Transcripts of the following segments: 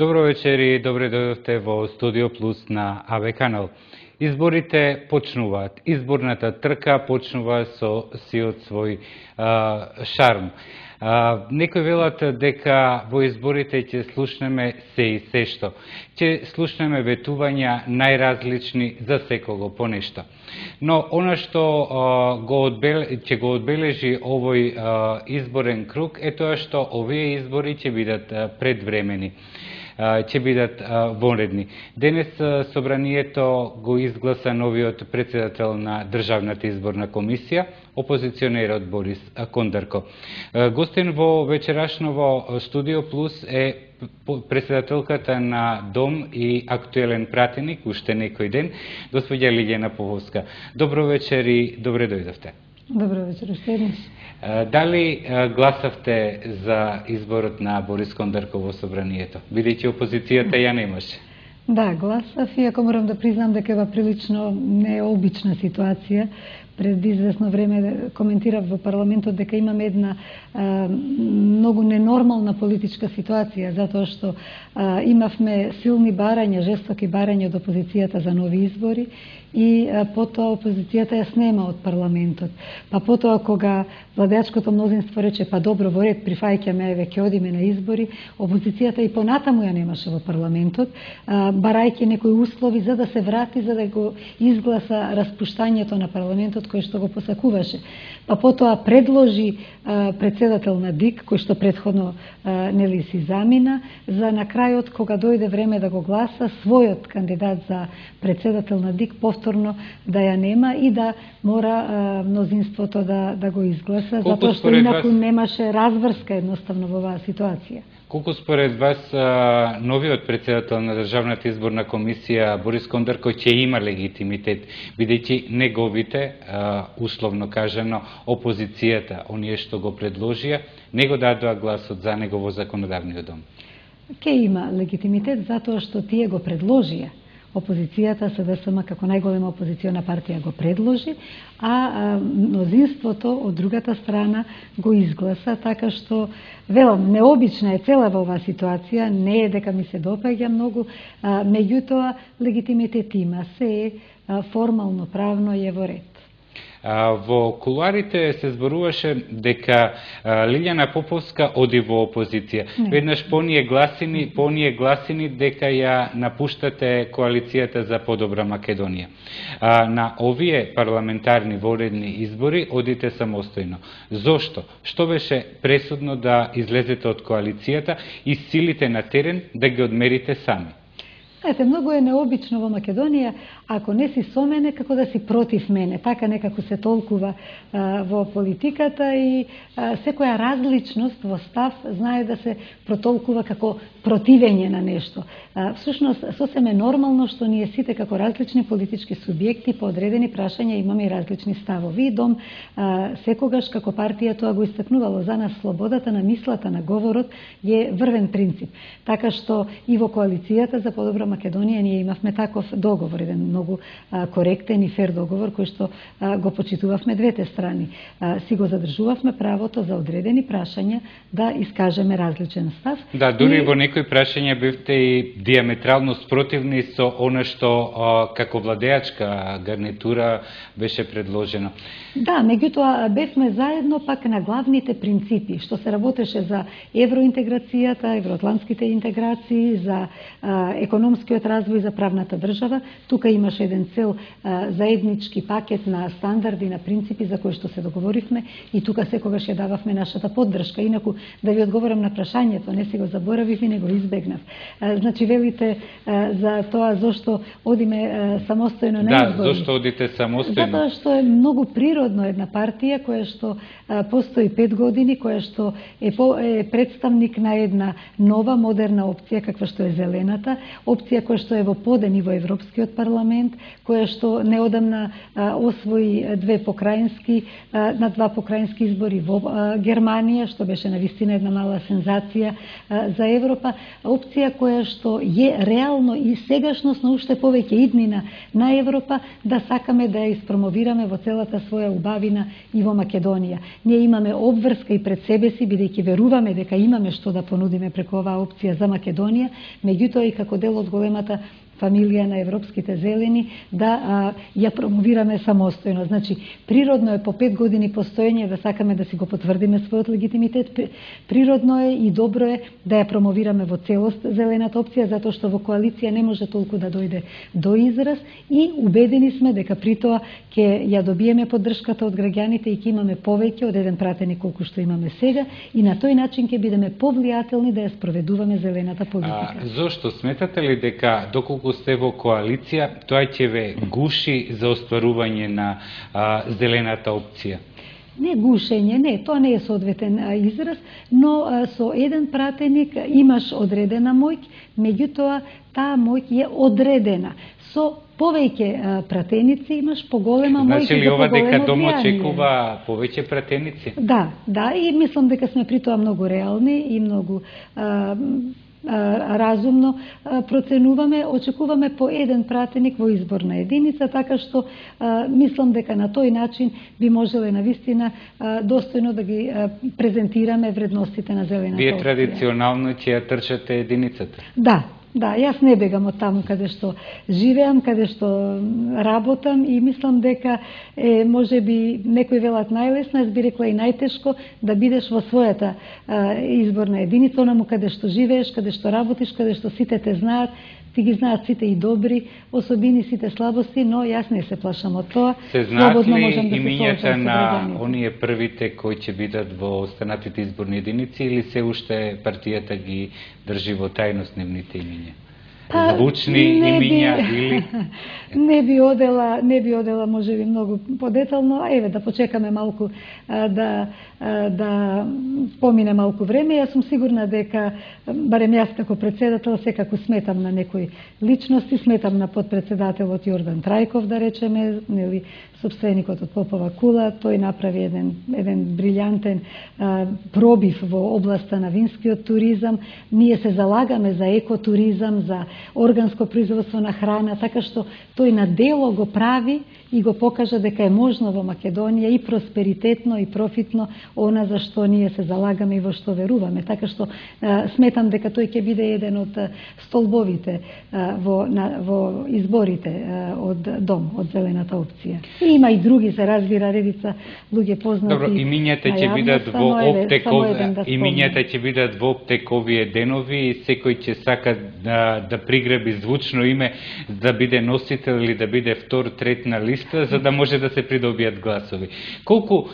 Добро вечер и добре дојдовте во Студио Плюс на АБ канал. Изборите почнуваат. Изборната трка почнува со сиот свој шарм. Некои велат дека во изборите ќе слушнеме се и се што. Ќе слушнеме ветувања најразлични за секого по нешто. Но она што ќе го одбележи овој изборен круг е тоа што овие избори ќе бидат предвремени, ќе бидат вонредни. Денес собранието го изгласа новиот председател на Државната изборна комисија, опозиционерот Борис Кондарко. Гостин во вечерашново Студио Плюс е председателката на Дом и актуелен пратеник уште некој ден, госпоѓа Лиљана Поповска. Добро вечер и добре дојдовте. Добро вечер, уште еднаш. Дали гласавте за изборот на Борис Кондарко во собранието, бидејќи опозицијата ја немаше? Да, гласав, иако морам да признам дека е прилично необична ситуација. Пред известно време коментирав во парламентот дека имаме една многу ненормална политичка ситуација, затоа што имавме силни барања, жестоки барања од опозицијата за нови избори и потоа опозицијата ја снема од парламентот. Па потоа кога владеачкото мнозинство рече па добро во ред прифаќаме, еве ќе одиме на избори, опозицијата и понатаму ја немаше во парламентот, барајќи некои услови за да се врати, за да го изгласа распуштањето на парламентот кој што го посакуваше. Па потоа предложи председател на ДИК, кој што претходно нели си замина, за на крајот кога дојде време да го гласа, својот кандидат за председател на ДИК повторно да ја нема и да мора мнозинството да го изгласа, затоа што инаку немаше разврска едноставно во оваа ситуација. Колку според вас новиот председател на Државната изборна комисија Борис Кондарко ќе има легитимитет, бидејќи неговите, условно кажано, опозицијата, оние што го предложија, не го дадоа гласот за него во законодавниот дом? Ке има легитимитет затоа што тие го предложија. Опозицијата, СДСМ како најголема опозициона партија го предложи, а мнозинството од другата страна го изгласа, така што, велам, необична е цела во оваа ситуација, не е дека ми се допаѓа многу, меѓутоа легитимитет има, се е формално, правно е во ред. Во кулуарите се зборуваше дека Лиљана Поповска оди во опозиција. Веднаш по оние гласини дека ја напуштате коалицијата за подобра Македонија. На овие парламентарни воредни избори одите самостојно. Зошто? Што беше пресудно да излезете од коалицијата и силите на терен да ги одмерите сами? Знаете, многу е необично во Македонија, ако не си со мене, како да си против мене. Така некако се толкува во политиката и секоја различност во став знае да се протолкува како противење на нешто. Всушност, сосем е нормално што ние сите како различни политички субјекти по одредени прашања имаме и различни ставови. И Дом секогаш како партија тоа го истакнувало. За нас слободата на мислата, на говорот е врвен принцип. Така што и во коалицијата за подобра Македонија ние имавме таков договор, еден многу коректен и фер договор кој што го почитувавме двете страни. Си го задржувавме правото за одредени прашања да искажеме различен став. Да, дури во некои прашања бевте и диаметрално спротивни со она што како владеачка гарнитура беше предложено. Да, меѓутоа бевме заедно пак на главните принципи, што се работеше за евроинтеграцијата, евроатлантските интеграции, за економскиот развој, за правната држава. Тука имаше еден цел заеднички пакет на стандарди, на принципи за кои што се договоривме и тука секогаш ја дававме нашата поддршка. Инаку, да ви одговорам на прашањето, не си го заборавив и не го избегнав. Значи, велите за тоа зошто одиме самостојно на избори. Да, зошто одите самостојно? Затоа што е многу природно една партија која што постои 5 години, која што е представник на една нова, модерна опција, каква што е зелената, опција опција која што е во подени во Европскиот парламент, која што неодамна освои на два покрајински избори во Германија, што беше навистина една мала сензација за Европа, опција која што е реално и сегашност, но уште повеќе иднина на Европа, да сакаме да ја испромовираме во целата своја убавина и во Македонија. Ние имаме обврска и пред себе си, бидејќи веруваме дека имаме што да понудиме преку оваа опција за Македонија, меѓутоа и како дел од големата фамилија на Европските зелени, да ја промовираме самостојно. Значи, природно е по 5 години постоење да сакаме да си го потврдиме својот легитимитет, природно е и добро е да ја промовираме во целост зелената опција, затоа што во коалиција не може толку да дојде до израз и убедени сме дека при тоа ќе ја добиеме поддршката од граѓаните и ќе имаме повеќе од еден пратеник колку што имаме сега и на тој начин ќе бидеме повлијателни да ја спроведуваме зелената политика. Зошто сметате ли дека доколку сте во коалиција, тоа ќе ве гуши за остварување на зелената опција? Не гушење, не, тоа не е соодветен израз, но со еден пратеник имаш одредена моќ, меѓутоа таа моќ е одредена. Со повеќе пратеници имаш поголема моќ и за поголемо влијание. Значи ли ова дека Дом очекува повеќе пратеници? Да, и мислам дека сме при тоа многу реални и многу разумно проценуваме, очекуваме по еден пратеник во изборна единица, така што мислам дека на тој начин би можеле навистина достојно да ги презентираме вредностите на зелената опција. Вие традиционално ќе ја трчате единицата? Да, јас не бегам од таму каде што живеам, каде што работам и мислам дека може би некои велат најлесно, јас би рекла и најтешко да бидеш во својата изборна единица, онаму каде што живееш, каде што работиш, каде што сите те знаат, ти ги знаат сите и добри особини, сите слабости, но јас не се плашам од тоа. Се знаат ли имињата на оние првите кои ќе бидат во останатите изборни единици или се уште партијата ги држи во тајност нивните имиња? Звучни имиња или... Не би одела можеби многу подетално, еве да почекаме малку да помине малку време. Јас сум сигурна дека, барем јас како председател, секако сметам на некои личности, сметам на подпредседателот Јордан Трајков, да речеме, нели, собственикот од Попова кула, тој направи еден брилјантен пробив во областа на винскиот туризам. Ние се залагаме за екотуризам, за органско производство на храна, така што тој на дело го прави и го покажа дека е можно во Македонија и просперитетно и профитно она за што ние се залагаме и во што веруваме. Така што сметам дека тој ќе биде еден од столбовите во изборите од Дом, од зелената опција. И има и други, се разбира, редица луѓе познати. Добро, имињата ќе бидат во оптек, имињата ќе бидат во оптек овие денови и секој ќе сака да приграби звучно име да биде носител или да биде втор, трет на листа, за да може да се придобијат гласови. Колку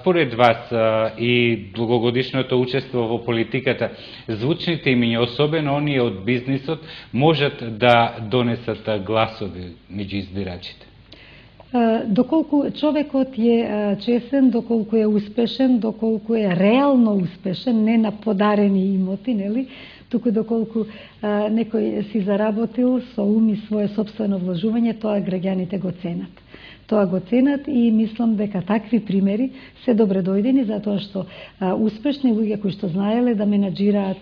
според вас и долгогодишното учество во политиката, звучните имиња, особено оние од бизнисот, можат да донесат гласови меѓу избирачите? Доколку човекот е чесен, доколку е успешен, доколку е реално успешен, не на подарени имоти, нели, туку доколку некој си заработил со ум и свое собствено вложување, тоа граѓаните го ценат. Тоа го ценат и мислам дека такви примери се добре дојдени, затоа што успешни луѓе кои што знаеле да менаџираат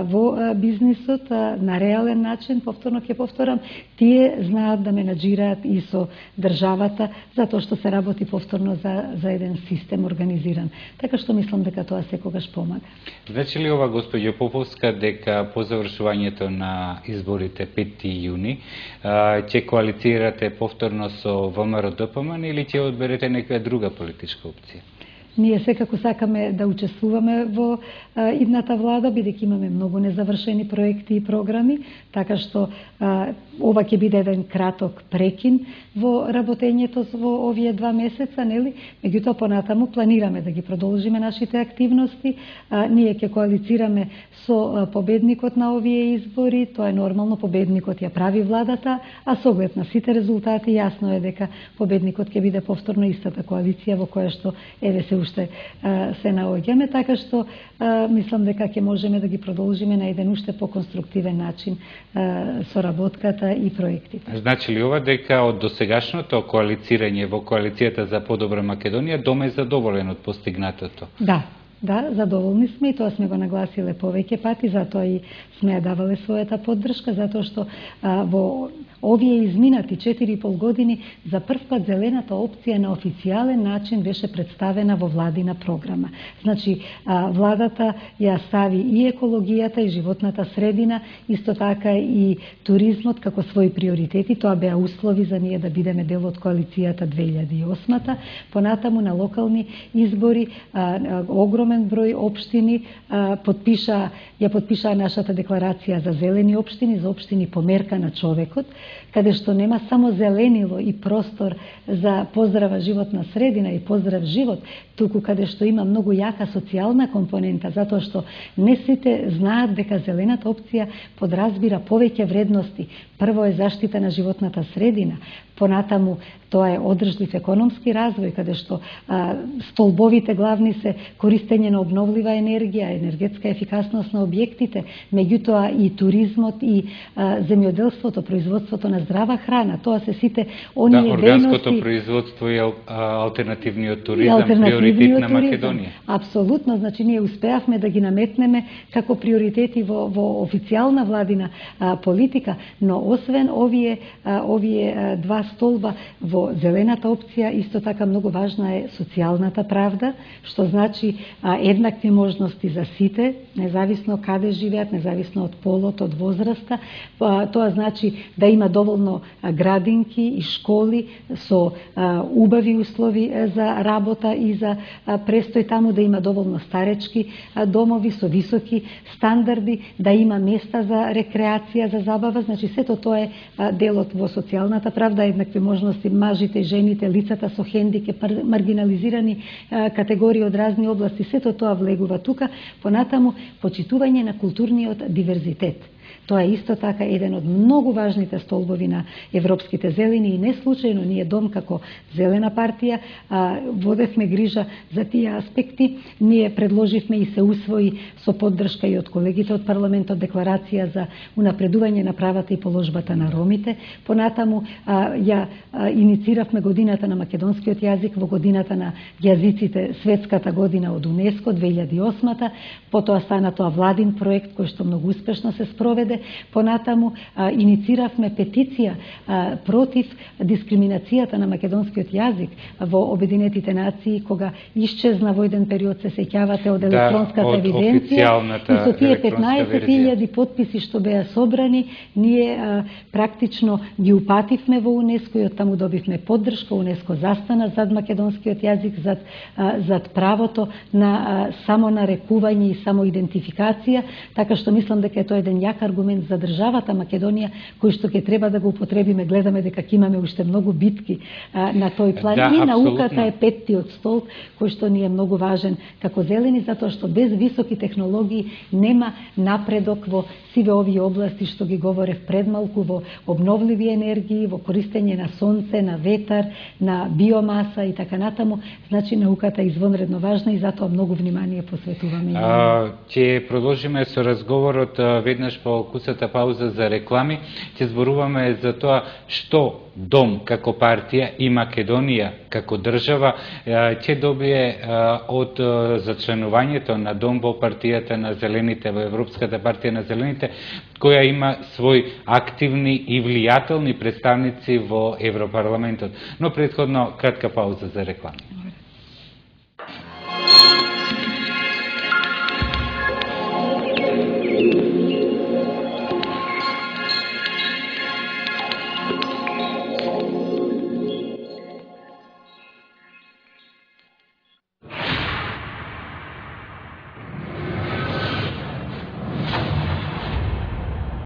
во бизнисот на реален начин, повторно ќе повторам, тие знаат да менаџираат и со државата, затоа што се работи повторно за еден систем организиран. Така што мислам дека тоа секогаш помага. Значи ли ова, госпоѓо Поповска, дека по завршувањето на изборите 5 јуни ќе коалицирате повторно со ВМРО-ДПМН или ќе одберете некоја друга политичка опција? Ние секако сакаме да учествуваме во идната влада, бидејќи имаме многу незавршени проекти и програми, така што ова ќе биде еден краток прекин во работењето во овие 2 месеца, нели? Меѓутоа понатаму планираме да ги продолжиме нашите активности. Ние ќе коалицираме со победникот на овие избори, тоа е нормално, победникот ја прави владата, а со оглед на сите резултати јасно е дека победникот ќе биде повторно истата коалиција во која што еве се уште се наоѓаме, така што мислам дека ќе можеме да ги продолжиме на еден уште поконструктивен начин соработката и проектите. Значи ли ова дека од досегашното коалицирање во коалицијата за подобра Македонија Дом е задоволен од постигнатото? Да, задоволни сме и тоа сме го нагласиле повеќе пати, затоа и сме ја давале својата поддршка, затоа што во овие изминати 4,5 години за прв пат зелената опција на официјален начин беше представена во владина програма. Значи, владата ја стави и екологијата и животната средина, исто така и туризмот како своји приоритети. Тоа беа услови за ние да бидеме дел од коалицијата 2008-та. Понатаму на локални избори огромен број општини ја подпишаа нашата декларација за зелени општини, за општини по мерка на човекот, каде што нема само зеленило и простор за поздрава животна средина и поздрав живот, туку каде што има многу јака социјална компонента, затоа што не сите знаат дека зелената опција подразбира повеќе вредности. Прво е заштита на животната средина, понатаму тоа е одржлив економски развој, каде што столбовите главни се користење на обновлива енергија, енергетска ефикасност на објектите, меѓутоа и туризмот и земјоделството, производството на здрава храна, тоа се сите оние дејности. Органското производство и алтернативниот туризам, приоритет на Македонија. Апсолутно, значи ние успеавме да ги наметнеме како приоритети во официјална владина политика, но освен овие два столба во зелената опција, исто така многу важна е социјалната правда, што значи еднакви можности за сите, независно каде живеат, независно од полот, од возраста. Тоа значи да има доволно градинки и школи со убави услови за работа и за престој таму, да има доволно старечки домови со високи стандарди, да има места за рекреација, за забава. Значи сето тоа е делот во социјалната правда, еднакви можности мажите, жените, лицата со хендикеп, маргинализирани категории од разни области, сето тоа влегува тука. Понатаму почитување на културниот диверзитет. Тоа е исто така еден од многу важните столбови на европските зелени и не случајно ние Дом како зелена партија водевме грижа за тие аспекти. Ние предложивме и се усвои со поддршка и од колегите од парламентот декларација за унапредување на правата и положбата на ромите. Понатаму ја иницииравме годината на македонскиот јазик во годината на јазиците, светската година од УНЕСКО 2008-та. Потоа стана тоа владин проект кој што многу успешно се спроведе. Понатаму иницииравме петиција против дискриминацијата на македонскиот јазик во Обединетите нации, кога исчезна во еден период, се сеќавате, од електронската евиденција. И со тие 15.000 потписи што беа собрани, ние практично ги упативме во УНЕСКО и од таму добивме поддршка. УНЕСКО застана зад македонскиот јазик, зад правото на самонарекување и самоидентификација, така што мислам дека е тоа еден јак аргумент за државата Македонија, кој што ќе треба да го употребиме. Гледаме дека ќе имаме уште многу битки на тој план. Да, и науката е петтиот столб, кој што ни е многу важен како зелени, затоа што без високи технологии нема напредок во сиве овие области што ги говорев предмалку, во обновливи енергии, во користење на сонце, на ветар, на биомаса и така натаму. Значи науката е извонредно важна и затоа многу внимание посветуваме. Ќе продолжиме со разговорот веднаш по кусата пауза за реклами. Ќе зборуваме за тоа што Дом како партија и Македонија како држава ќе добие од зачленувањето на Дом во партијата на Зелените, во Европската партија на Зелените, која има свои активни и влијателни представници во Европарламентот. Но претходно кратка пауза за реклами.